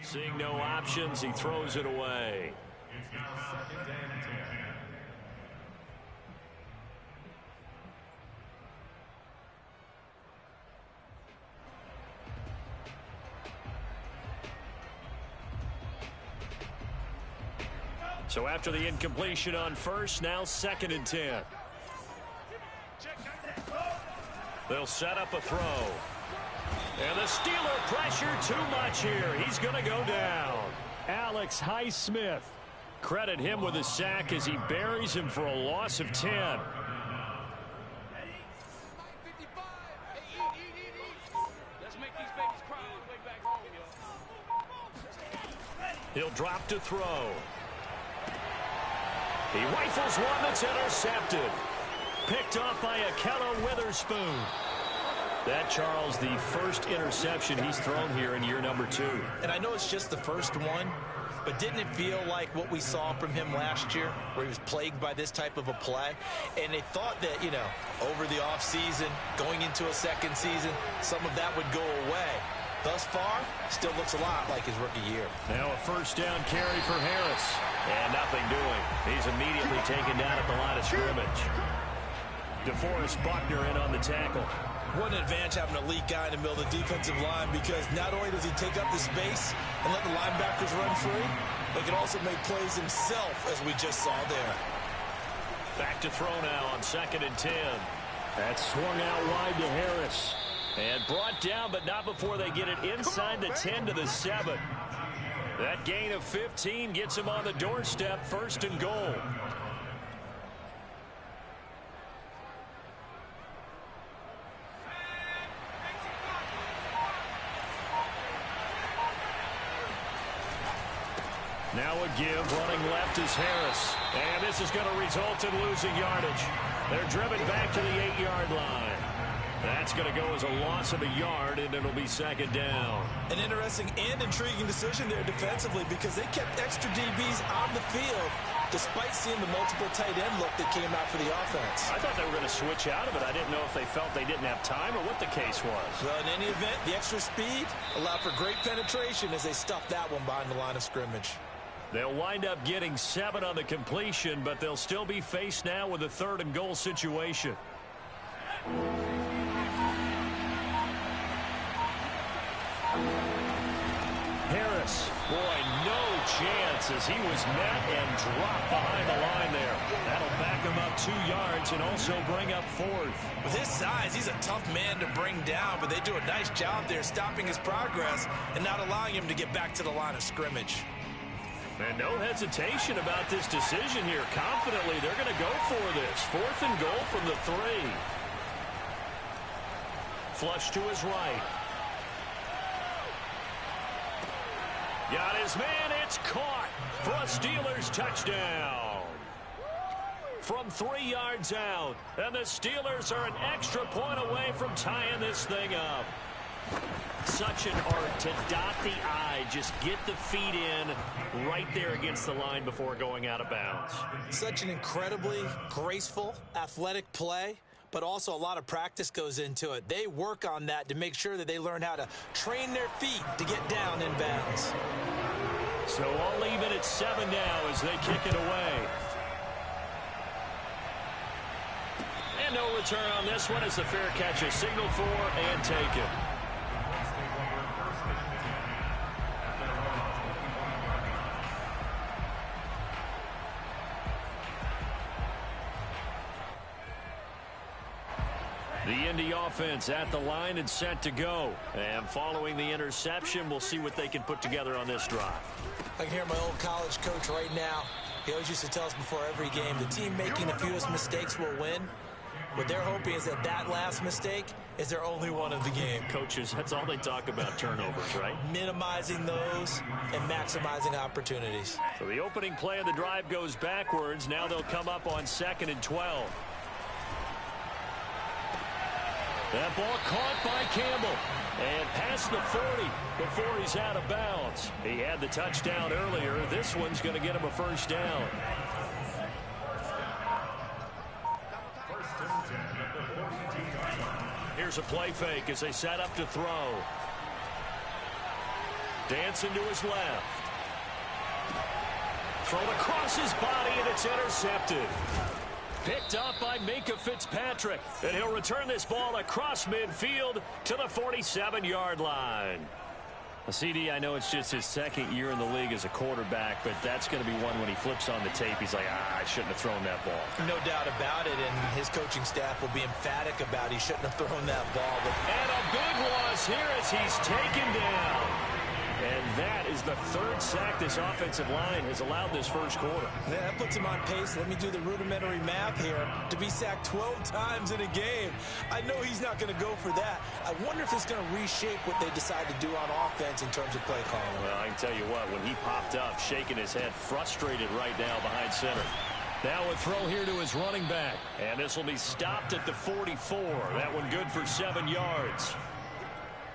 Seeing no options, he throws it away. It's now 2nd and 10. So after the incompletion on first, now 2nd and 10. They'll set up a throw. And the Steeler pressure too much here. He's going to go down. Alex Highsmith. Credit him with a sack as he buries him for a loss of 10. He'll drop to throw. He rifles one that's intercepted. Picked off by Akello Witherspoon. That, Charles, the first interception he's thrown here in year number 2. And I know it's just the first one, but didn't it feel like what we saw from him last year, where he was plagued by this type of a play? And they thought that, you know, over the offseason, going into a second season, some of that would go away. Thus far, still looks a lot like his rookie year. Now a first down carry for Harris. And nothing doing. He's immediately taken down at the line of scrimmage. DeForest Buckner in on the tackle. What an advantage having an elite guy in the middle of the defensive line, because not only does he take up the space and let the linebackers run free, but he can also make plays himself, as we just saw there. Back to throw now on 2nd and 10. That swung out wide to Harris. And brought down, but not before they get it inside the 10 to the 7. That gain of 15 gets him on the doorstep, 1st and goal. Now a give, running left is Harris. And this is going to result in losing yardage. They're driven back to the 8-yard line. That's going to go as a loss of a yard, and it'll be 2nd down. An interesting and intriguing decision there defensively, because they kept extra DBs on the field despite seeing the multiple tight end look that came out for the offense. I thought they were going to switch out of it. I didn't know if they felt they didn't have time or what the case was. Well, in any event, the extra speed allowed for great penetration as they stuffed that one behind the line of scrimmage. They'll wind up getting 7 on the completion, but they'll still be faced now with a 3rd and goal situation. Harris, boy, no chance as he was met and dropped behind the line there. That'll back him up 2 yards and also bring up 4th. With his size, he's a tough man to bring down, but they do a nice job there stopping his progress and not allowing him to get back to the line of scrimmage. And no hesitation about this decision here. Confidently, they're going to go for this. 4th and goal from the 3. Flush to his right. Got his man. It's caught for a Steelers touchdown. From 3 yards out. And the Steelers are an extra point away from tying this thing up. Such an art to dot the I, just get the feet in right there against the line before going out of bounds. Such an incredibly graceful, athletic play, but also a lot of practice goes into it. They work on that to make sure that they learn how to train their feet to get down in bounds. So all even at 7 now as they kick it away. And no return on this one as the fair catch is signaled for and taken. The Indy offense at the line and set to go. And following the interception, we'll see what they can put together on this drive. I can hear my old college coach right now. He always used to tell us before every game, the team making the fewest mistakes will win. What they're hoping is that that last mistake is their only one of the game. Coaches, that's all they talk about, turnovers, right? Minimizing those and maximizing opportunities. So the opening play of the drive goes backwards. Now they'll come up on 2nd and 12. That ball caught by Campbell and past the 40 before he's out of bounds. He had the touchdown earlier. This one's going to get him a first down. Here's a play fake as they set up to throw. Dancing to his left. Thrown across his body, and it's intercepted. Picked up by Minkah Fitzpatrick. And he'll return this ball across midfield to the 47-yard line. CD, I know it's just his second year in the league as a quarterback, but that's going to be one when he flips on the tape. He's like, I shouldn't have thrown that ball. No doubt about it, and his coaching staff will be emphatic about he shouldn't have thrown that ball. And a big loss here as he's taken down. And that is the third sack this offensive line has allowed this first quarter. Yeah, that puts him on pace. Let me do the rudimentary math here. To be sacked 12 times in a game. I know he's not going to go for that. I wonder if it's going to reshape what they decide to do on offense in terms of play calling. Well, I can tell you what, when he popped up, shaking his head, frustrated right now behind center. Now a throw here to his running back. And this will be stopped at the 44. That one good for 7 yards.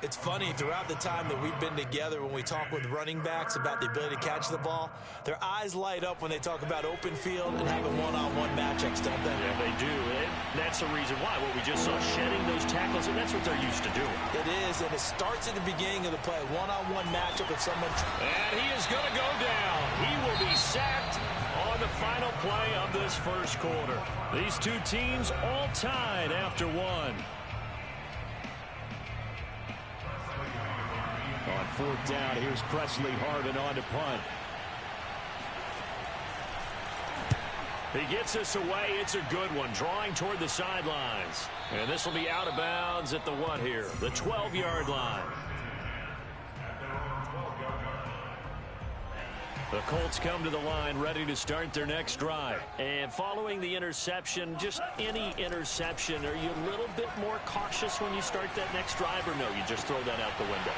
It's funny, throughout the time that we've been together, when we talk with running backs about the ability to catch the ball, their eyes light up when they talk about open field and having one-on-one matchups, don't they? Yeah, they do. And that's the reason why. What we just saw, shedding those tackles, and that's what they're used to doing. It is, and it starts at the beginning of the play. One-on-one matchup with someone. And he is going to go down. He will be sacked on the final play of this first quarter. These two teams all tied after one. On fourth down, here's Presley Harvin on to punt. He gets us away. It's a good one, drawing toward the sidelines. And this will be out of bounds at the what here? The 12-yard line. The Colts come to the line ready to start their next drive. And following the interception, just any interception, are you a little bit more cautious when you start that next drive, or no, you just throw that out the window?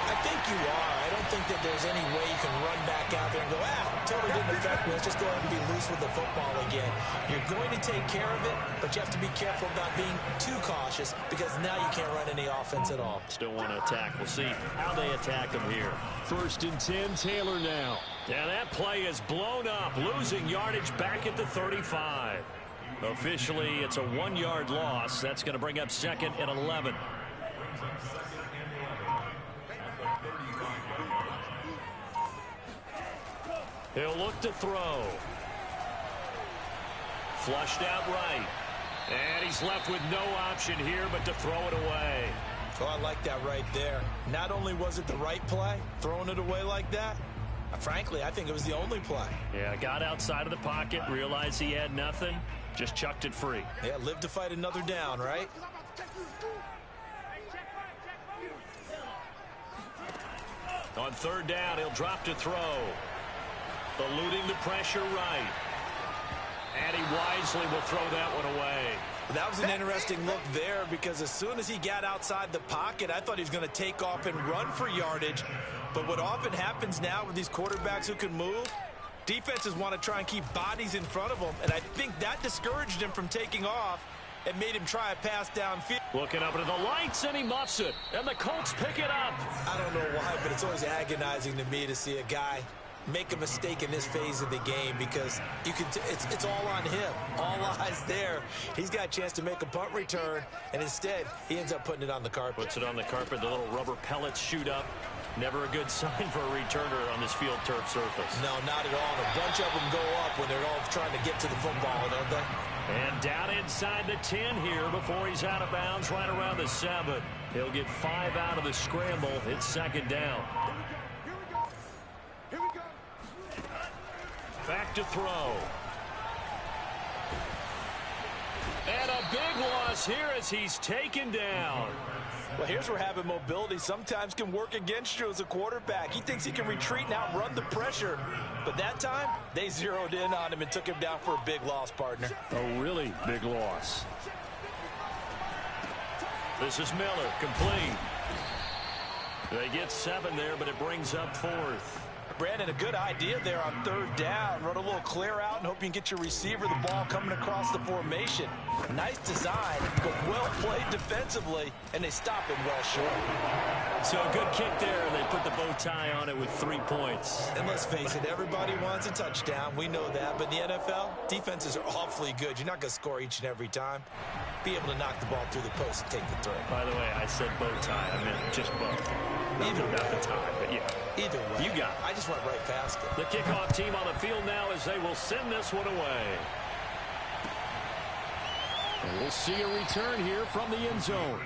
I think you are. I don't think that there's any way you can run back out there and go, totally didn't affect me. Let's just go ahead and be loose with the football again. You're going to take care of it, but you have to be careful about being too cautious because now you can't run any offense at all. Still want to attack. We'll see how they attack them here. 1st and 10, Taylor now. Yeah, that play is blown up, losing yardage back at the 35. Officially, it's a 1-yard loss. That's going to bring up 2nd and 11. He'll look to throw. Flushed out right. And he's left with no option here but to throw it away. Oh, I like that right there. Not only was it the right play, throwing it away like that, frankly, I think it was the only play. Yeah, got outside of the pocket, realized he had nothing, just chucked it free. Yeah, live to fight another down, right? On 3rd down, he'll drop to throw. Eluding the pressure right. And he wisely will throw that one away. That was an interesting look there because as soon as he got outside the pocket, I thought he was going to take off and run for yardage. But what often happens now with these quarterbacks who can move, defenses want to try and keep bodies in front of them. And I think that discouraged him from taking off and made him try a pass downfield. Looking up into the lights, and he muffs it. And the Colts pick it up. I don't know why, but it's always agonizing to me to see a guy make a mistake in this phase of the game because you can it's all on him. All eyes there. He's got a chance to make a punt return, and instead he ends up putting it on the carpet. Puts it on the carpet. The little rubber pellets shoot up. Never a good sign for a returner on this field turf surface. No, not at all. And a bunch of them go up when they're all trying to get to the football, don't they? And down inside the 10 here before he's out of bounds, right around the 7. He'll get 5 out of the scramble. It's 2nd down. Back to throw. And a big loss here as he's taken down. Well, here's where having mobility sometimes can work against you as a quarterback. He thinks he can retreat and outrun the pressure. But that time, they zeroed in on him and took him down for a big loss, partner. A really big loss. This is Miller, complete. They get 7 there, but it brings up 4th. Brandon, a good idea there on 3rd down. Run a little clear out and hope you can get your receiver the ball coming across the formation. Nice design, but well played defensively, and they stop him well short. So a good kick there, and they put the bow tie on it with 3 points. And let's face it, everybody wants a touchdown. We know that, but in the NFL, defenses are awfully good. You're not going to score each and every time. Be able to knock the ball through the post and take the throw. By the way, I said bow tie. I meant just bow. Nothing about the time, but yeah. Either way. You got it. I just went right past it. The kickoff team on the field now as they will send this one away. And we'll see a return here from the end zone.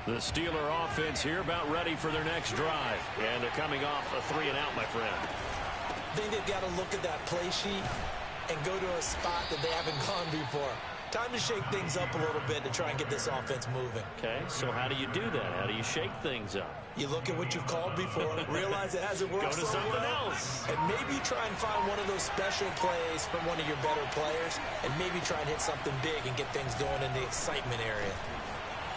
The Steeler offense here about ready for their next drive. And they're coming off a 3-and-out, my friend. I think they've got to look at that play sheet and go to a spot that they haven't gone before. Time to shake things up a little bit to try and get this offense moving. Okay, so how do you do that? How do you shake things up? You look at what you've called before, realize it hasn't worked Go to so something well, else. and maybe try and find one of those special plays from one of your better players, and maybe try and hit something big and get things going in the excitement area.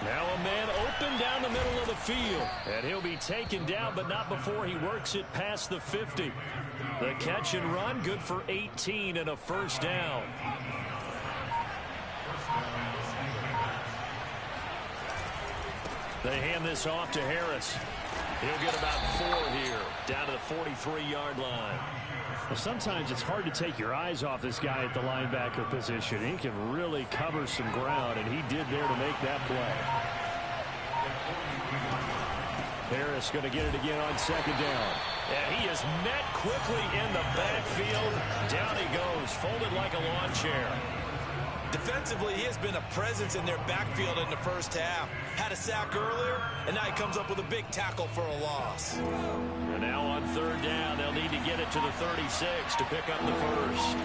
Now a man open down the middle of the field. And he'll be taken down, but not before he works it past the 50. The catch and run, good for 18 and a first down. They hand this off to Harris. He'll get about 4 here, down to the 43-yard line. Well, sometimes it's hard to take your eyes off this guy at the linebacker position. He can really cover some ground, and he did there to make that play. Harris going to get it again on second down. And he is met quickly in the backfield. Down he goes, folded like a lawn chair. Defensively, he has been a presence in their backfield in the first half. Had a sack earlier, and now he comes up with a big tackle for a loss. And now on third down, they'll need to get it to the 36 to pick up the first.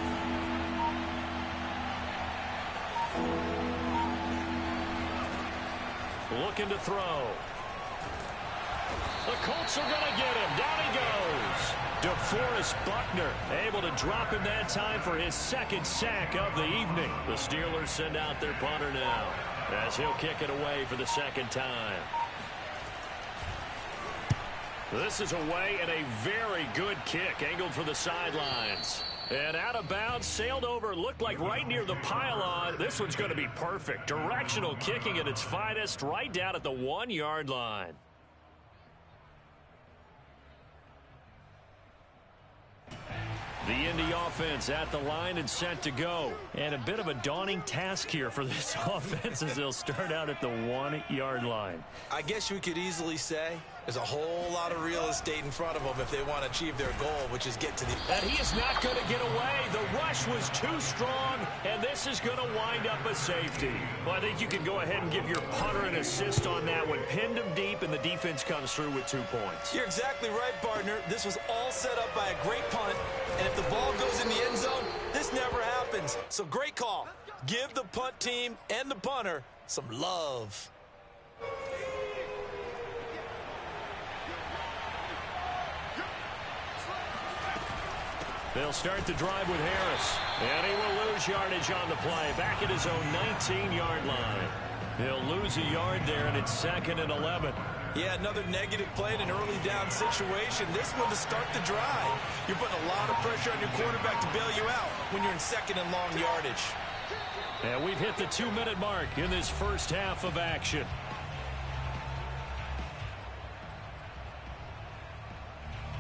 Looking to throw. The Colts are going to get him. Down he goes. DeForest Buckner able to drop him that time for his second sack of the evening. The Steelers send out their punter now as he'll kick it away for the second time. This is away and a very good kick angled for the sidelines. And out of bounds, sailed over, looked like right near the pylon. This one's going to be perfect. Directional kicking at its finest right down at the 1-yard line. The Indy offense at the line and set to go. And a bit of a daunting task here for this offense as they'll start out at the 1-yard line. I guess we could easily say there's a whole lot of real estate in front of them if they want to achieve their goal, which is get to the... And he is not going to get away. The rush was too strong, and this is going to wind up a safety. Well, I think you can go ahead and give your punter an assist on that one. Pinned him deep, and the defense comes through with 2 points. You're exactly right, partner. This was all set up by a great punt, and if the ball goes in the end zone, this never happens. So great call. Give the punt team and the punter some love. They'll start the drive with Harris. And he will lose yardage on the play. Back at his own 19-yard line. He'll lose a yard there, and it's 2nd and 11. Yeah, another negative play in an early down situation. This one to start the drive. You're putting a lot of pressure on your quarterback to bail you out when you're in 2nd and long yardage. And we've hit the 2-minute mark in this first half of action.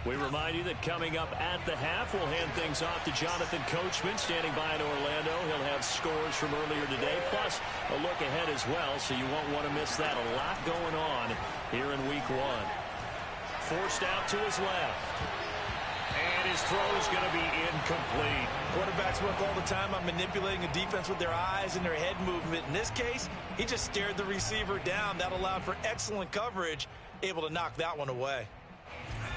We remind you that coming up at the half, we'll hand things off to Jonathan Coachman, standing by in Orlando. He'll have scores from earlier today, plus a look ahead as well, so you won't want to miss that. A lot going on here in Week 1. Forced out to his left. And his throw is going to be incomplete. Quarterbacks work all the time on manipulating a defense with their eyes and their head movement. In this case, he just stared the receiver down. That allowed for excellent coverage, able to knock that one away.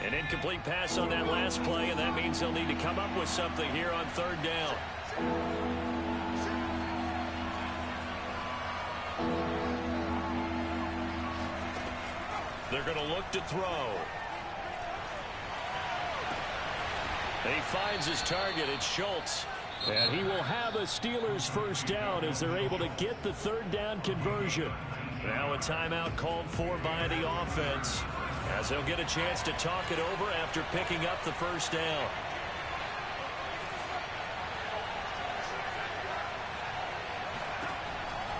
An incomplete pass on that last play, and that means they'll need to come up with something here on third down. They're going to look to throw. He finds his target. It's Schultz. And he will have a Steelers first down as they're able to get the third down conversion. Now a timeout called for by the offense, as they'll get a chance to talk it over after picking up the first down.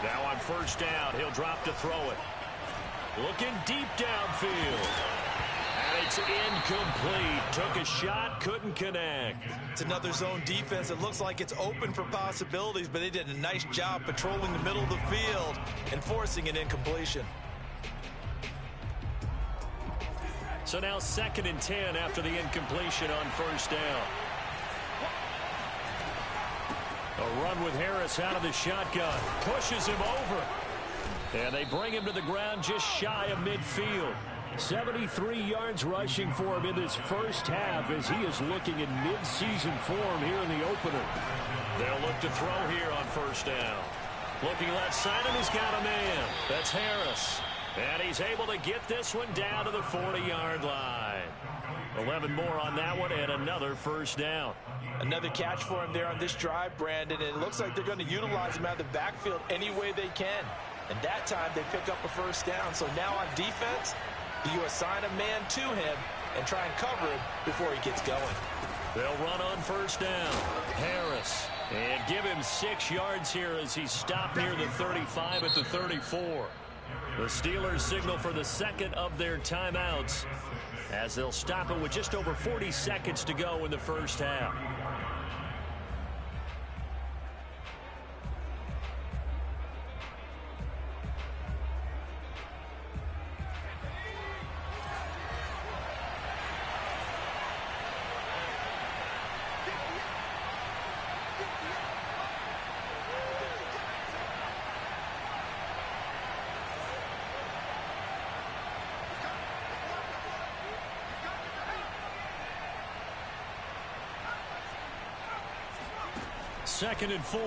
Now on first down, he'll drop to throw it. Looking deep downfield. And he It's incomplete. Took a shot, couldn't connect. It's another zone defense. It looks like it's open for possibilities, but they did a nice job patrolling the middle of the field and forcing an incompletion. So now 2nd and 10 after the incompletion on first down. A run with Harris out of the shotgun. Pushes him over. And they bring him to the ground just shy of midfield. 73 yards rushing for him in this first half as he is looking in mid-season form here in the opener. They'll look to throw here on first down. Looking left side, and he's got a man. That's Harris. And he's able to get this one down to the 40-yard line. 11 more on that one, and another first down. Another catch for him there on this drive, Brandon, and it looks like they're going to utilize him out of the backfield any way they can. And that time, they pick up a first down. So now on defense, you assign a man to him and try and cover him before he gets going. They'll run on first down. Harris. And give him 6 yards here as he's stopped near the 35 at the 34. The Steelers signal for the second of their timeouts as they'll stop it with just over 40 seconds to go in the first half. Second and 4.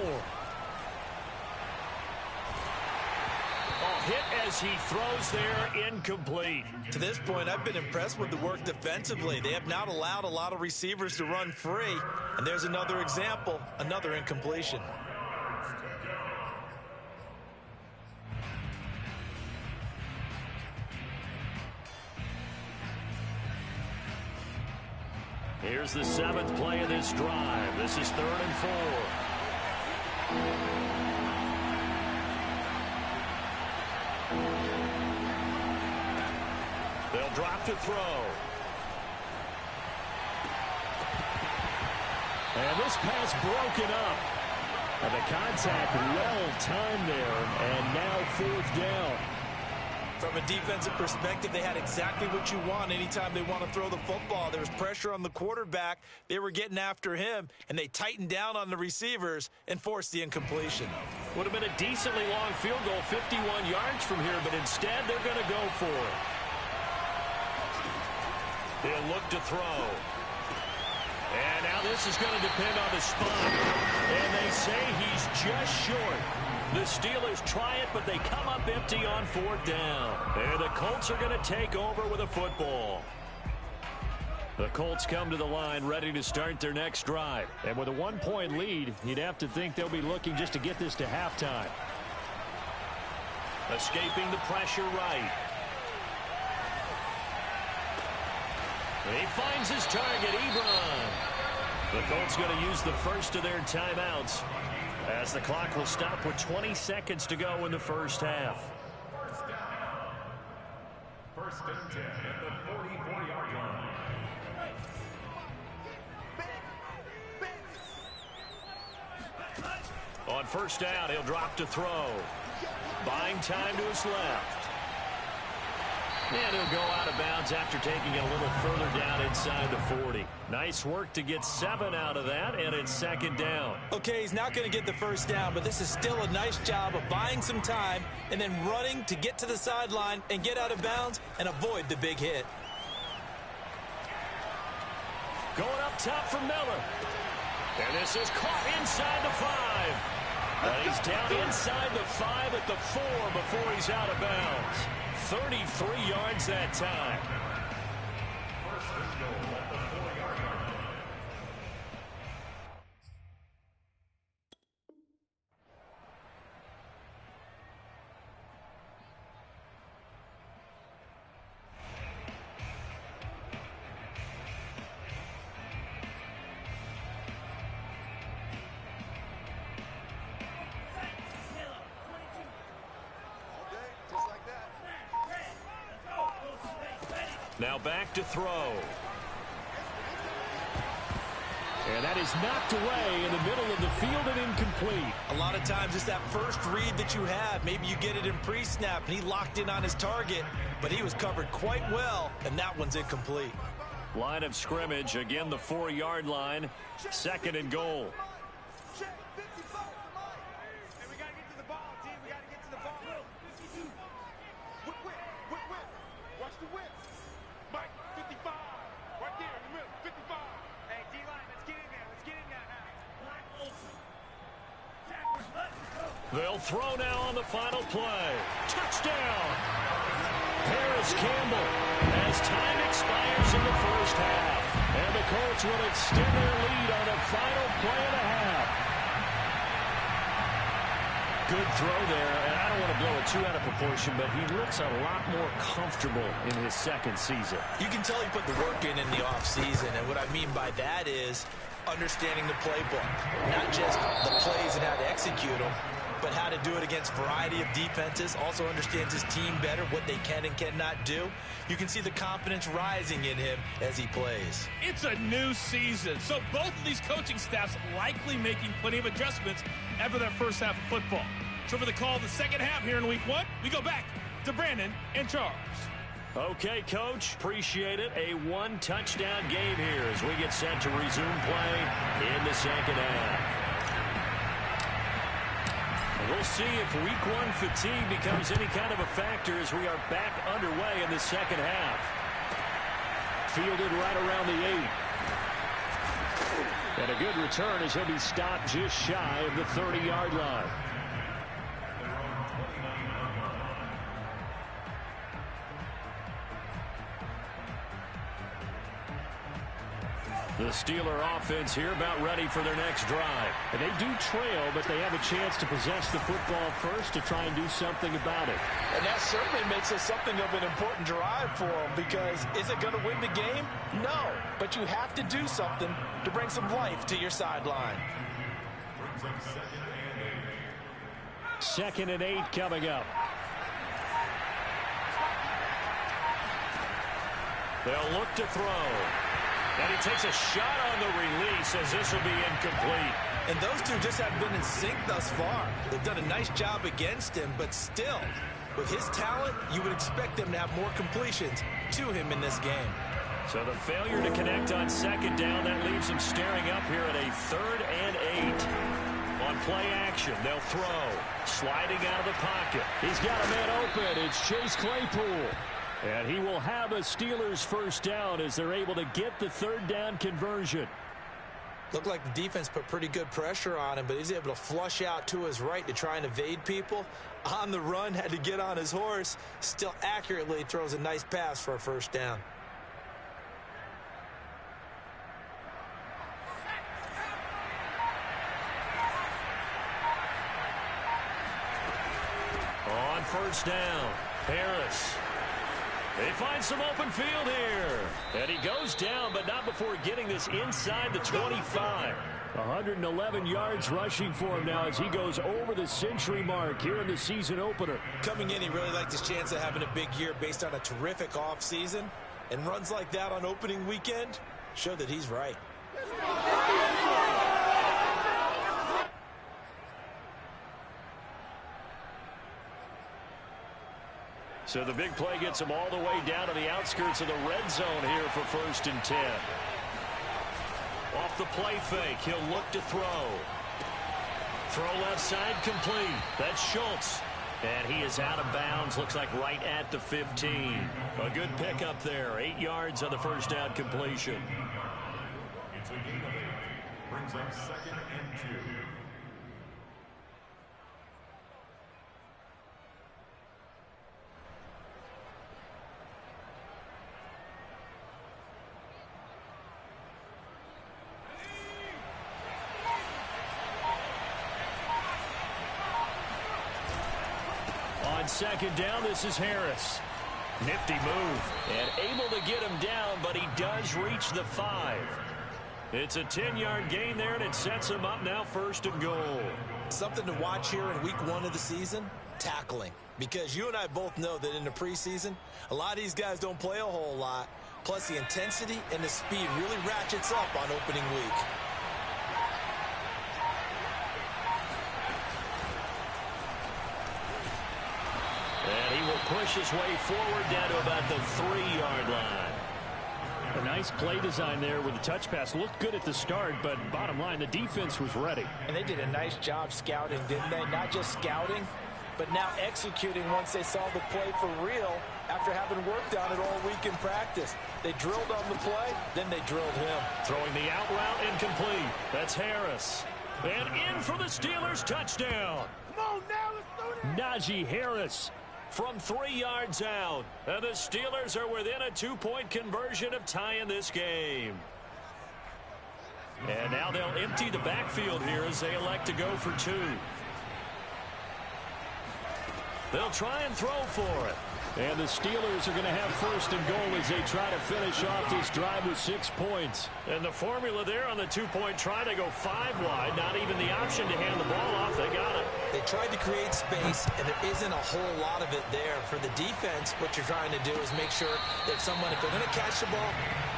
Hit as he throws there, incomplete. To this point, I've been impressed with the work defensively. They have not allowed a lot of receivers to run free. And there's another example, another incompletion. Here's the 7th play of this drive. This is 3rd and 4. They'll drop to throw. And this pass broken up. And the contact well timed there. And now 4th down. From a defensive perspective, they had exactly what you want anytime they want to throw the football. There was pressure on the quarterback. They were getting after him, and they tightened down on the receivers and forced the incompletion. Would have been a decently long field goal, 51 yards from here, but instead they're going to go for it. They'll look to throw. And now this is going to depend on the spot. And they say he's just short. The Steelers try it, but they come up empty on 4th down. And the Colts are going to take over with a football. The Colts come to the line ready to start their next drive. And with a 1-point lead, you'd have to think they'll be looking just to get this to halftime. Escaping the pressure right. He finds his target, Ebron. The Colts going to use the first of their timeouts as the clock will stop with 20 seconds to go in the first half. First and 10 at the 44-yard line. On first down, he'll drop to throw. Buying time to his left. And he'll go out of bounds after taking it a little further down inside the 40. Nice work to get 7 out of that, and it's 2nd down. Okay, he's not going to get the first down, but this is still a nice job of buying some time and then running to get to the sideline and get out of bounds and avoid the big hit. Going up top for Miller. And this is caught inside the 5. And he's down inside the 5 at the 4 before he's out of bounds. 33 yards that time. First and goal at the 4-yard line. Now back to throw. And that is knocked away in the middle of the field and incomplete. A lot of times it's that first read that you have. Maybe you get it in pre-snap and he locked in on his target, but he was covered quite well, and that one's incomplete. Line of scrimmage, again the 4-yard line. 2nd and goal. They'll throw now on the final play. Touchdown! Paris Campbell as time expires in the first half. And the Colts will extend their lead on a final play and a half. Good throw there, and I don't want to blow it too out of proportion, but he looks a lot more comfortable in his 2nd season. You can tell he put the work in the offseason, and what I mean by that is understanding the playbook. Not just the plays and how to execute them, but how to do it against a variety of defenses. Also understands his team better, what they can and cannot do. You can see the confidence rising in him as he plays. It's a new season, so both of these coaching staffs likely making plenty of adjustments after that first half of football. So for the call of the second half here in week 1, we go back to Brandon and Charles. Okay, Coach, appreciate it. A 1-touchdown game here as we get set to resume play in the second half. We'll see if week 1 fatigue becomes any kind of a factor as we are back underway in the second half. Fielded right around the 8. And a good return as he'll be stopped just shy of the 30-yard line. The Steeler offense here about ready for their next drive. And they do trail, but they have a chance to possess the football first to try and do something about it. And that certainly makes it something of an important drive for them, because is it going to win the game? No, but you have to do something to bring some life to your sideline. 2nd and 8 coming up. They'll look to throw. And he takes a shot on the release as this will be incomplete. And those two just have been in sync thus far. They've done a nice job against him, but still, with his talent, you would expect them to have more completions to him in this game. So the failure to connect on 2nd down, that leaves him staring up here at a 3rd and 8. On play action, they'll throw. Sliding out of the pocket. He's got a man open. It's Chase Claypool. And he will have a Steelers first down as they're able to get the 3rd down conversion. Looked like the defense put pretty good pressure on him, but he's able to flush out to his right to try and evade people. On the run, had to get on his horse. Still accurately throws a nice pass for a first down. On first down, Harris. They find some open field here. And he goes down, but not before getting this inside the 25. 111 yards rushing for him now as he goes over the century mark here in the season opener. Coming in, he really liked his chance of having a big year based on a terrific offseason. And runs like that on opening weekend show that he's right. So the big play gets him all the way down to the outskirts of the red zone here for 1st and 10. Off the play fake, he'll look to throw. Throw left side complete. That's Schultz. And he is out of bounds, looks like right at the 15. A good pickup there, 8 yards on the first down completion. It's a gain of 8. Brings up 2nd and 2. On 2nd down, this is Harris. Nifty move. And able to get him down, but he does reach the 5. It's a 10-yard gain there, and it sets him up now 1st and goal. Something to watch here in week 1 of the season. tackling, because you and I both know that in the preseason, a lot of these guys don't play a whole lot. Plus, the intensity and the speed really ratchets up on opening week. And he will push his way forward down to about the 3-yard line. A nice play design there with the touch pass. Looked good at the start, but bottom line, the defense was ready. And they did a nice job scouting, didn't they? Not just scouting, but now executing once they saw the play for real after having worked on it all week in practice. They drilled on the play, then they drilled him. Throwing the out route incomplete. That's Harris. And in for the Steelers touchdown. Come on now, let's do this. Najee Harris from 3 yards out. And the Steelers are within a 2-point conversion of tying this game. And now they'll empty the backfield here as they elect to go for 2. They'll try and throw for it. And the Steelers are going to have first and goal as they try to finish off this drive with 6 points. And the formula there on the 2-point try to go 5 wide. Not even the option to hand the ball off. They got it. They tried to create space, and there isn't a whole lot of it there. For the defense, what you're trying to do is make sure that someone, if they're going to catch the ball,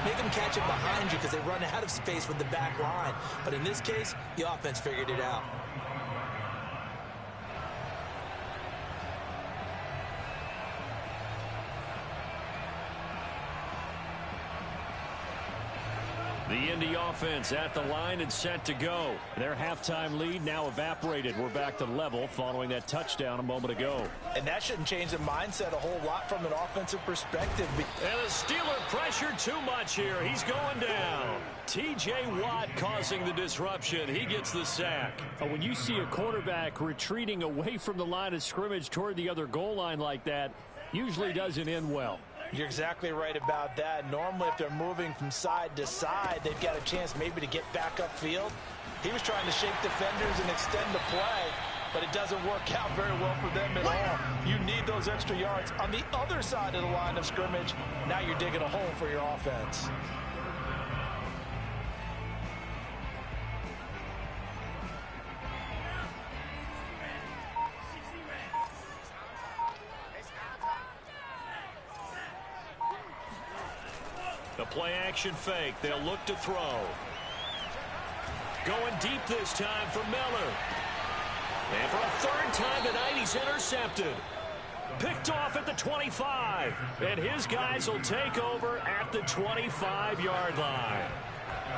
make them catch it behind you because they run out of space with the back line. But in this case, the offense figured it out. The Indy offense at the line and set to go. Their halftime lead now evaporated. We're back to level following that touchdown a moment ago. And that shouldn't change the mindset a whole lot from an offensive perspective. And the Steeler pressure too much here. He's going down. T.J. Watt causing the disruption. He gets the sack. When you see a quarterback retreating away from the line of scrimmage toward the other goal line like that, usually doesn't end well. You're exactly right about that. Normally, if they're moving from side to side, they've got a chance maybe to get back upfield. He was trying to shake defenders and extend the play, but it doesn't work out very well for them at all. You need those extra yards on the other side of the line of scrimmage. Now you're digging a hole for your offense. The play-action fake. They'll look to throw. Going deep this time for Miller. And for a third time tonight, he's intercepted. Picked off at the 25. And his guys will take over at the 25-yard line.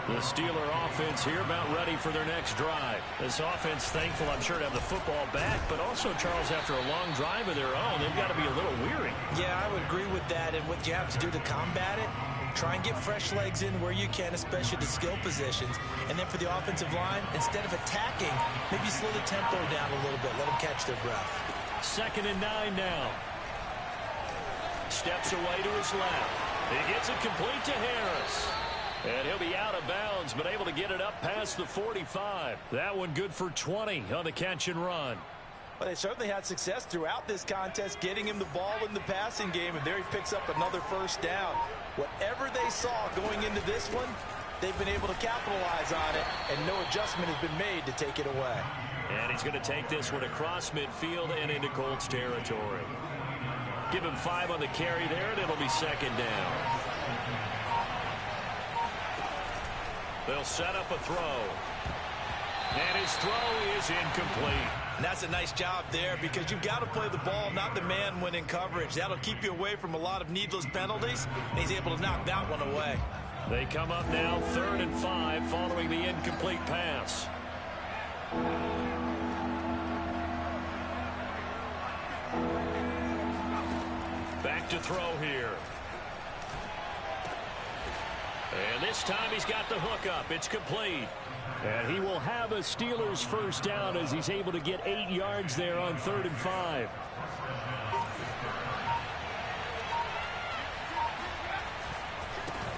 The Steeler offense here about ready for their next drive. This offense thankful, I'm sure, to have the football back, but also, Charles, after a long drive of their own, they've got to be a little weary. Yeah, I would agree with that. And what you have to do to combat it, try and get fresh legs in where you can, especially the skill positions. And then for the offensive line, instead of attacking, maybe slow the tempo down a little bit. Let them catch their breath. 2nd and 9 now. Steps away to his left. He gets it complete to Harris. And he'll be out of bounds, but able to get it up past the 45. That one good for 20 on the catch and run. Well, they certainly had success throughout this contest, getting him the ball in the passing game, and there he picks up another first down. Whatever they saw going into this one, they've been able to capitalize on it, and no adjustment has been made to take it away. And he's going to take this one across midfield and into Colts territory. Give him 5 on the carry there, and it'll be 2nd down. They'll set up a throw. And his throw is incomplete. And that's a nice job there because you've got to play the ball, not the man when in coverage. That'll keep you away from a lot of needless penalties, and he's able to knock that one away. They come up now 3rd and 5 following the incomplete pass. Back to throw here. And this time he's got the hook up. It's complete. And he will have a Steelers first down as he's able to get 8 yards there on 3rd and 5.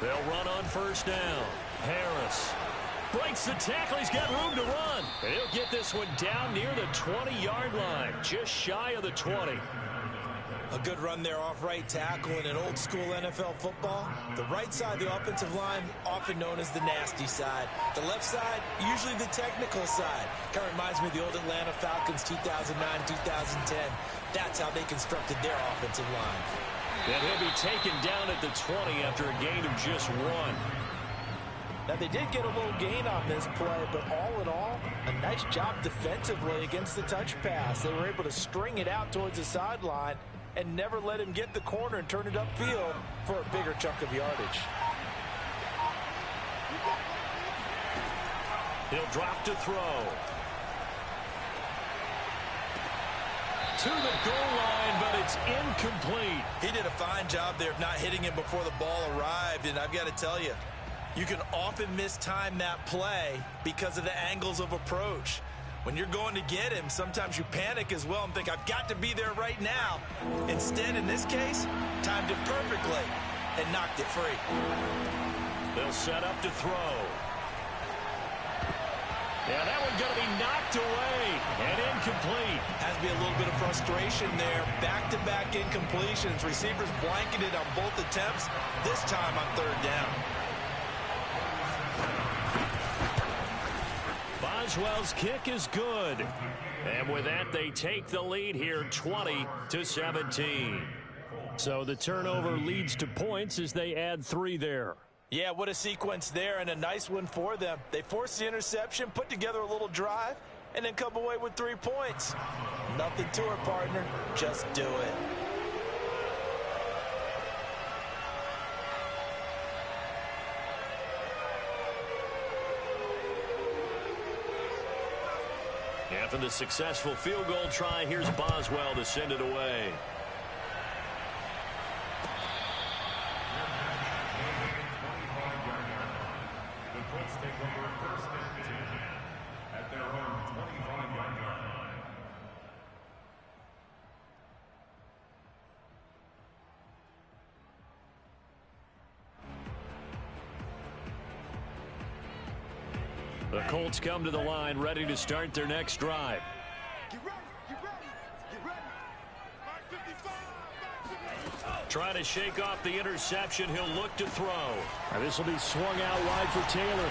They'll run on first down. Harris breaks the tackle. He's got room to run. He'll get this one down near the 20-yard line, just shy of the 20. A good run there off right tackle in an old school NFL football. The right side of the offensive line, often known as the nasty side. The left side, usually the technical side. Kind of reminds me of the old Atlanta Falcons 2009-2010. That's how they constructed their offensive line. And he'll be taken down at the 20 after a gain of just 1. Now, they did get a little gain on this play, but all in all, a nice job defensively against the touch pass. They were able to string it out towards the sideline and never let him get the corner and turn it upfield for a bigger chunk of yardage. He'll drop to throw. To the goal line, but it's incomplete. He did a fine job there of not hitting him before the ball arrived, and I've got to tell you, you can often mistime that play because of the angles of approach. When you're going to get him, sometimes you panic as well and think, I've got to be there right now. Instead, in this case, timed it perfectly and knocked it free. They'll set up to throw. Yeah, that one's going to be knocked away and incomplete. Has to be a little bit of frustration there. Back-to-back incompletions. Receivers blanketed on both attempts, this time on third down. Boswell's kick is good. And with that, they take the lead here 20-17. So the turnover leads to points as they add 3 there. Yeah, what a sequence there, and a nice one for them. They forced the interception, put together a little drive, and then come away with 3 points. Nothing to it, partner. Just do it. After the successful field goal try, here's Boswell to send it away. The Colts come to the line, ready to start their next drive. Get ready, get ready, get ready. 555. Trying to shake off the interception. He'll look to throw. And this will be swung out wide for Taylor.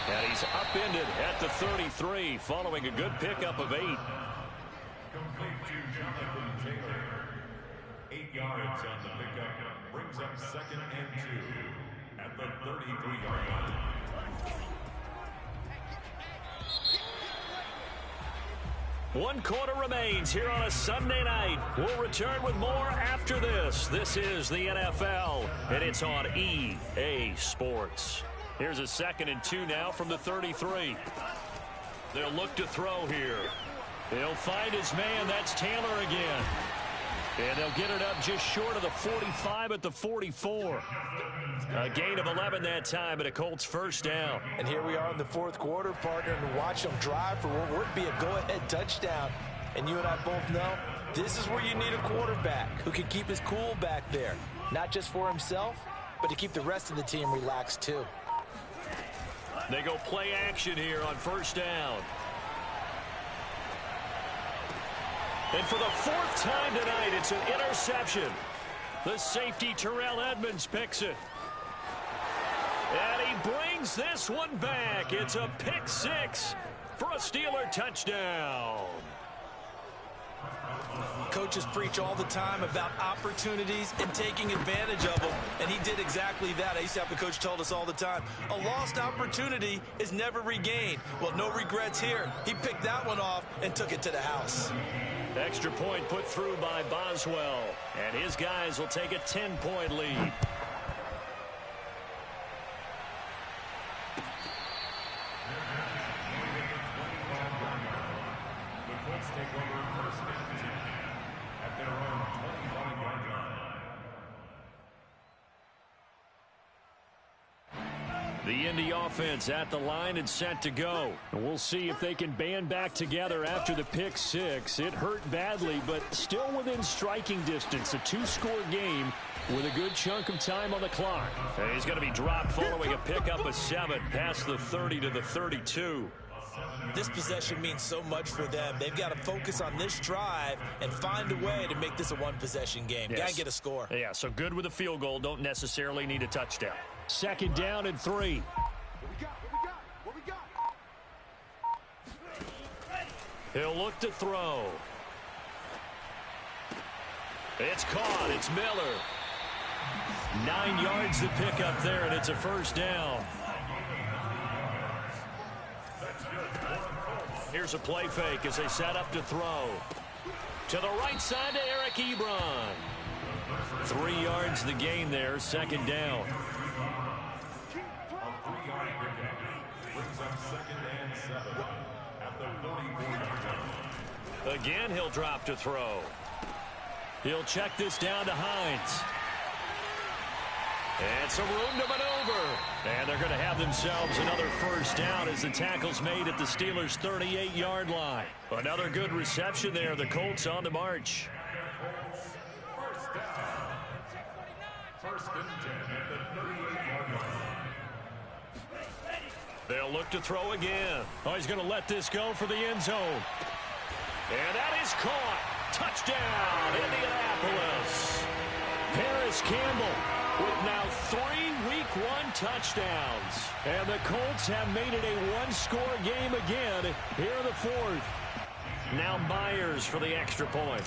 And he's upended at the 33, following a good pickup of 8. Complete to Jonathan Taylor. 8 yards on the pickup. Brings up 2nd and 2 at the 33-yard line. One quarter remains here on a Sunday night. We'll return with more after this. This is the NFL, and it's on EA Sports. Here's a 2nd and 2 now from the 33. They'll look to throw here. They'll find his man. That's Taylor again. And they'll get it up just short of the 45 at the 44. A gain of 11 that time, and a Colts first down. And here we are in the 4th quarter, partner, and watch them drive for what would be a go-ahead touchdown. And you and I both know this is where you need a quarterback who can keep his cool back there. Not just for himself, but to keep the rest of the team relaxed too. They go play action here on first down. And for the 4th time tonight, it's an interception. The safety, Terrell Edmonds, picks it. And he brings this one back. It's a pick 6 for a Steeler touchdown. Coaches preach all the time about opportunities and taking advantage of them, and he did exactly that. I used to have the coach told us all the time, a lost opportunity is never regained. Well, no regrets here. He picked that one off and took it to the house. Extra point put through by Boswell, and his guys will take a 10-point lead. The Colts take over 1st and 10 at their own 25-yard line. The Indy offense at the line and set to go. And we'll see if they can band back together after the pick 6. It hurt badly, but still within striking distance. A 2-score game with a good chunk of time on the clock. And he's going to be dropped following a pickup of 7 past the 30 to the 32. this possession means so much for them. They've got to focus on this drive and find a way to make this a one-possession game. Yes. Got to get a score. Yeah, so good with a field goal. Don't necessarily need a touchdown. 2nd down and 3. What we got? He'll look to throw. It's caught. It's Miller. 9 yards to pick up there, and it's a 1st down. Here's a play fake as they set up to throw. To the right side to Eric Ebron. 3 yards the gain there, 2nd down. Again, he'll drop to throw. He'll check this down to Hines. And some room to maneuver. And they're going to have themselves another 1st down as the tackle's made at the Steelers' 38-yard line. Another good reception there. The Colts on the march. 1st and 10 at the 38-yard line. They'll look to throw again. Oh, he's going to let this go for the end zone. And that is caught. Touchdown, Indianapolis. Paris Campbell with now 3 Week 1 touchdowns. And the Colts have made it a one-score game again here in the 4th. Now Myers for the extra point.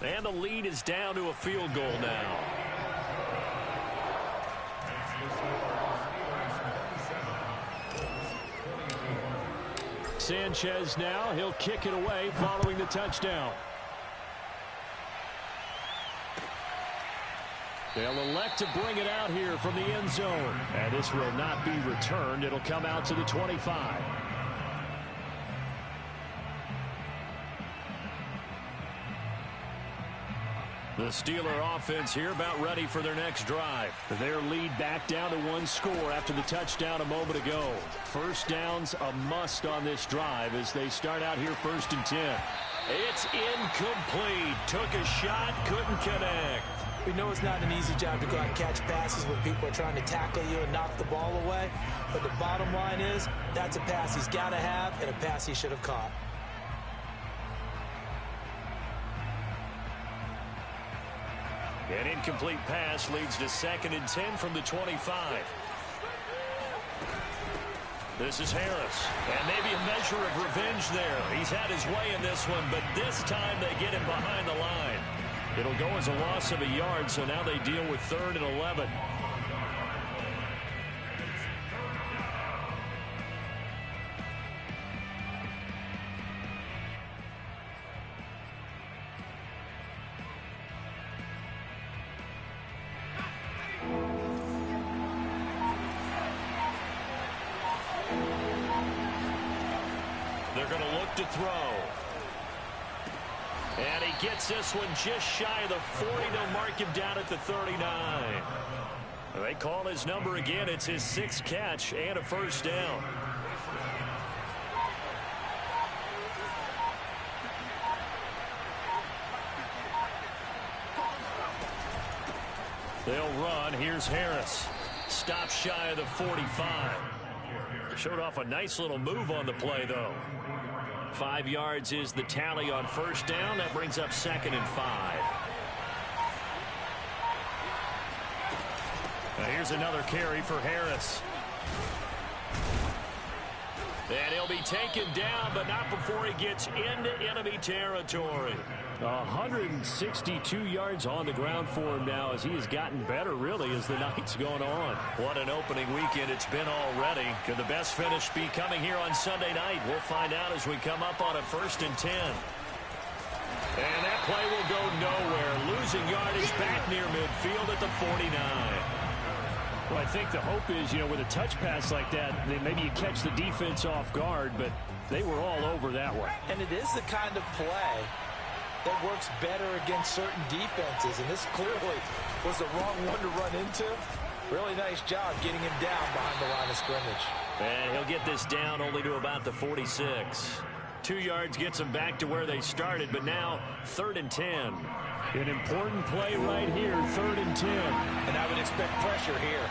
And the lead is down to a field goal now. Sanchez now, he'll kick it away following the touchdown. They'll elect to bring it out here from the end zone. And this will not be returned. It'll come out to the 25. The Steeler offense here about ready for their next drive. Their lead back down to 1 score after the touchdown a moment ago. 1st downs a must on this drive as they start out here 1st and 10. It's incomplete. Took a shot, couldn't connect. We know it's not an easy job to go out and catch passes when people are trying to tackle you and knock the ball away. But the bottom line is that's a pass he's got to have and a pass he should have caught. An incomplete pass leads to 2nd and 10 from the 25. This is Harris. And maybe a measure of revenge there. He's had his way in this one, but this time they get him behind the line. It'll go as a loss of a yard, so now they deal with 3rd and 11. They're going to look to throw. And he gets this one just shy of the 40. They'll mark him down at the 39. They call his number again. It's his 6th catch and a 1st down. They'll run. Here's Harris. Stop shy of the 45. Showed off a nice little move on the play, though. 5 yards is the tally on 1st down. That brings up 2nd and 5. Now here's another carry for Harris. And he'll be taken down, but not before he gets into enemy territory. 162 yards on the ground for him now as he has gotten better, really, as the night's gone on. What an opening weekend it's been already. Could the best finish be coming here on Sunday night? We'll find out as we come up on a 1st and 10. And that play will go nowhere. Losing yardage back near midfield at the 49. Well, I think the hope is, with a touch pass like that, then maybe you catch the defense off guard, but they were all over that one. And it is the kind of play that works better against certain defenses, and this clearly was the wrong one to run into. Really nice job getting him down behind the line of scrimmage. And he'll get this down only to about the 46. 2 yards gets them back to where they started, but now 3rd and 10. An important play right here, 3rd and 10. And I would expect pressure here.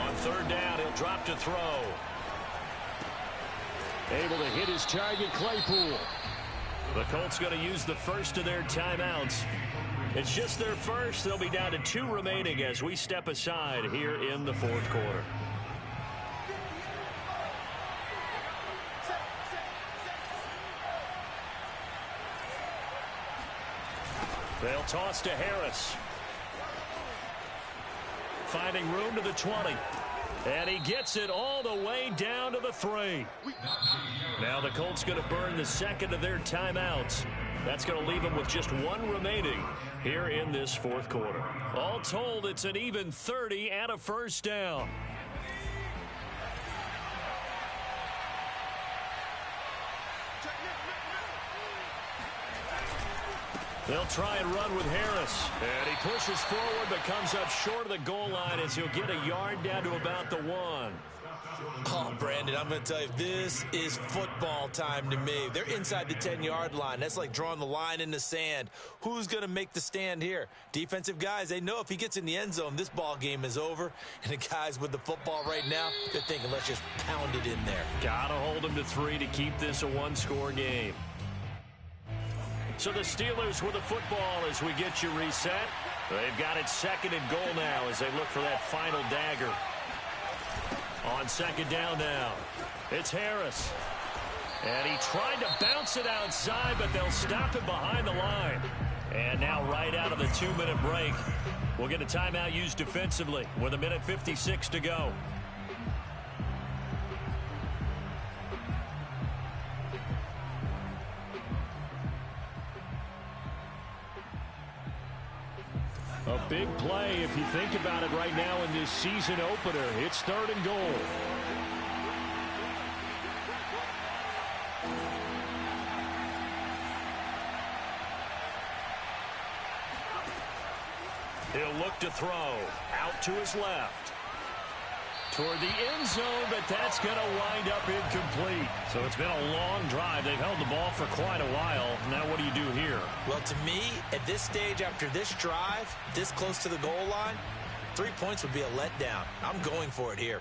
On third down, he'll drop to throw. Able to hit his target, Claypool. The Colts going to use the first of their timeouts. It's just their first. They'll be down to 2 remaining as we step aside here in the fourth quarter. They'll toss to Harris. Finding room to the 20. And he gets it all the way down to the 3. Now the Colts going to burn the second of their timeouts. That's going to leave them with just 1 remaining here in this fourth quarter. All told, it's an even 30 and a first down. They'll try and run with Harris. And he pushes forward but comes up short of the goal line as he'll get a yard down to about the 1. Oh, Brandon, I'm going to tell you, this is football time to me. They're inside the 10-yard line. That's like drawing the line in the sand. Who's going to make the stand here? Defensive guys, they know if he gets in the end zone, this ball game is over. And the guys with the football right now, they're thinking, let's just pound it in there. Got to hold him to 3 to keep this a 1-score game. So the Steelers with the football as we get you reset. They've got it second and goal now as they look for that final dagger. On second down now, it's Harris. And he tried to bounce it outside, but they'll stop him behind the line. And now right out of the 2-minute break, we'll get a timeout used defensively with 1:56 to go. A big play if you think about it right now in this season opener. It's third and goal. He'll look to throw out to his left. Toward the end zone, but that's going to wind up incomplete. So it's been a long drive. They've held the ball for quite a while. Now what do you do here? Well, to me, at this stage, after this drive, this close to the goal line, 3 points would be a letdown. I'm going for it here.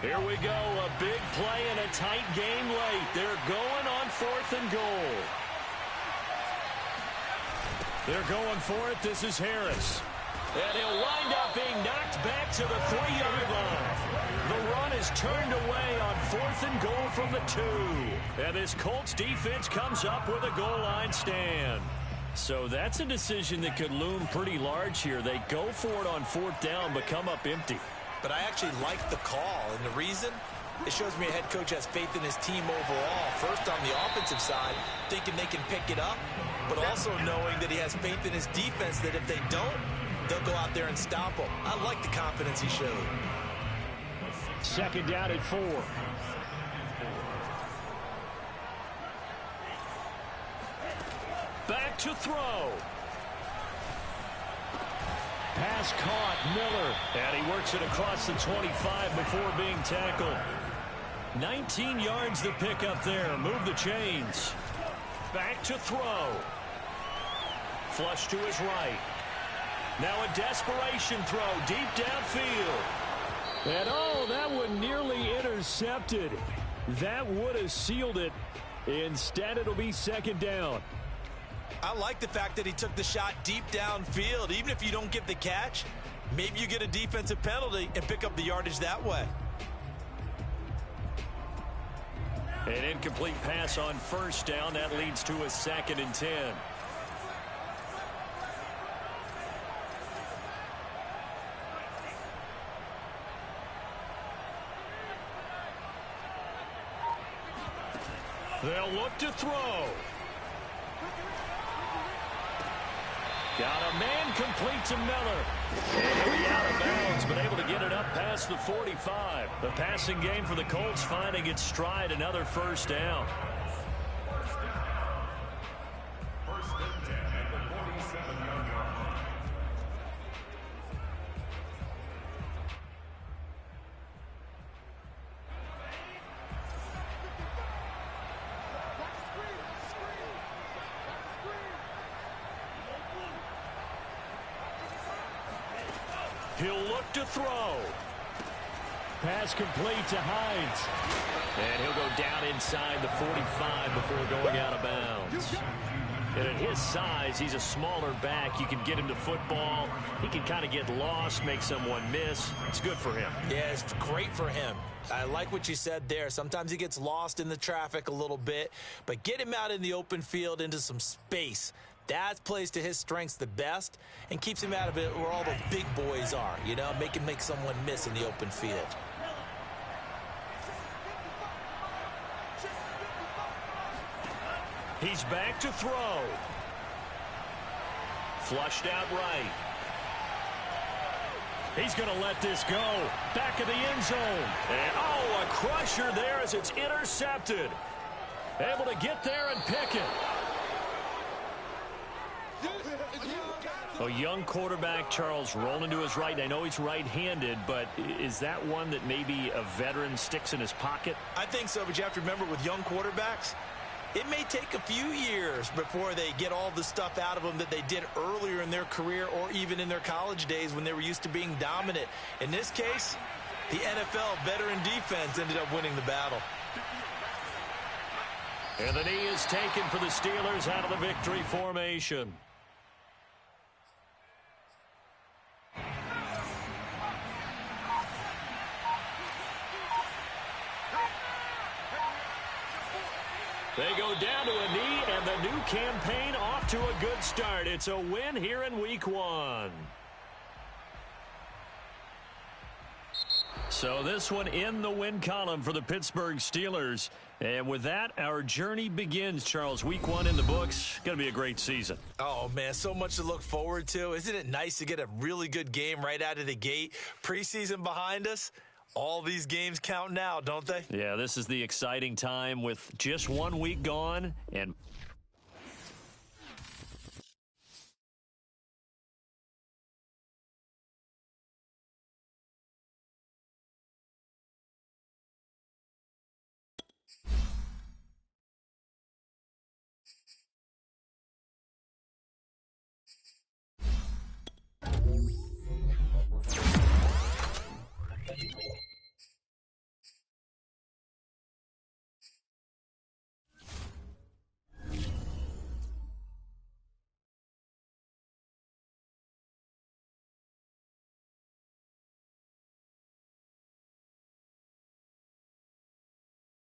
Here we go. A big play and a tight game late. They're going on 4th and goal. They're going for it. This is Harris. And he'll wind up being knocked back to the 3-yard line. The run is turned away on 4th and goal from the 2. And this Colts defense comes up with a goal line stand. So that's a decision that could loom pretty large here. They go for it on 4th down, but come up empty. But I actually like the call, and the reason? It shows me a head coach has faith in his team overall. First, on the offensive side, thinking they can pick it up, but also knowing that he has faith in his defense that if they don't, they'll go out there and stop them. I like the confidence he showed. Second down at 4. Back to throw. Pass caught, Miller. And he works it across the 25 before being tackled. 19 yards to pick up there. Move the chains. Back to throw. Flush to his right. Now a desperation throw deep downfield. And oh, that one nearly intercepted. That would have sealed it. Instead, it'll be second down. I like the fact that he took the shot deep downfield. Even if you don't get the catch, maybe you get a defensive penalty and pick up the yardage that way. An incomplete pass on first down. That leads to a 2nd and 10. They'll look to throw. Got a man complete to Miller. And he'll be out of bounds, but able to get it up past the 45. The passing game for the Colts finding its stride, another first down. First and 10 at the 47-yard line. He'll look to throw. Pass complete to Hines. And he'll go down inside the 45 before going out of bounds. And at his size, he's a smaller back. You can get him to football. He can kind of get lost, make someone miss. It's good for him. Yeah, it's great for him. I like what you said there. Sometimes he gets lost in the traffic a little bit, but get him out in the open field into some space. That plays to his strengths the best and keeps him out of it where all the big boys are, you know, make him make someone miss in the open field. He's back to throw. Flushed out right. He's going to let this go. Back of the end zone. And, oh, a crusher there as it's intercepted. Able to get there and pick it. A young quarterback, Charles, rolling to his right. And I know he's right-handed, but is that one that maybe a veteran sticks in his pocket? I think so, but you have to remember with young quarterbacks, it may take a few years before they get all the stuff out of them that they did earlier in their career or even in their college days when they were used to being dominant. In this case, the NFL veteran defense ended up winning the battle. And the knee is taken for the Steelers out of the victory formation. They go down to a knee, and the new campaign off to a good start. It's a win here in Week 1. So this one in the win column for the Pittsburgh Steelers. And with that, our journey begins, Charles. Week 1 in the books. Going to be a great season. Oh, man, so much to look forward to. Isn't it nice to get a really good game right out of the gate? Preseason behind us. All these games count now, don't they? Yeah, this is the exciting time with just 1 week gone and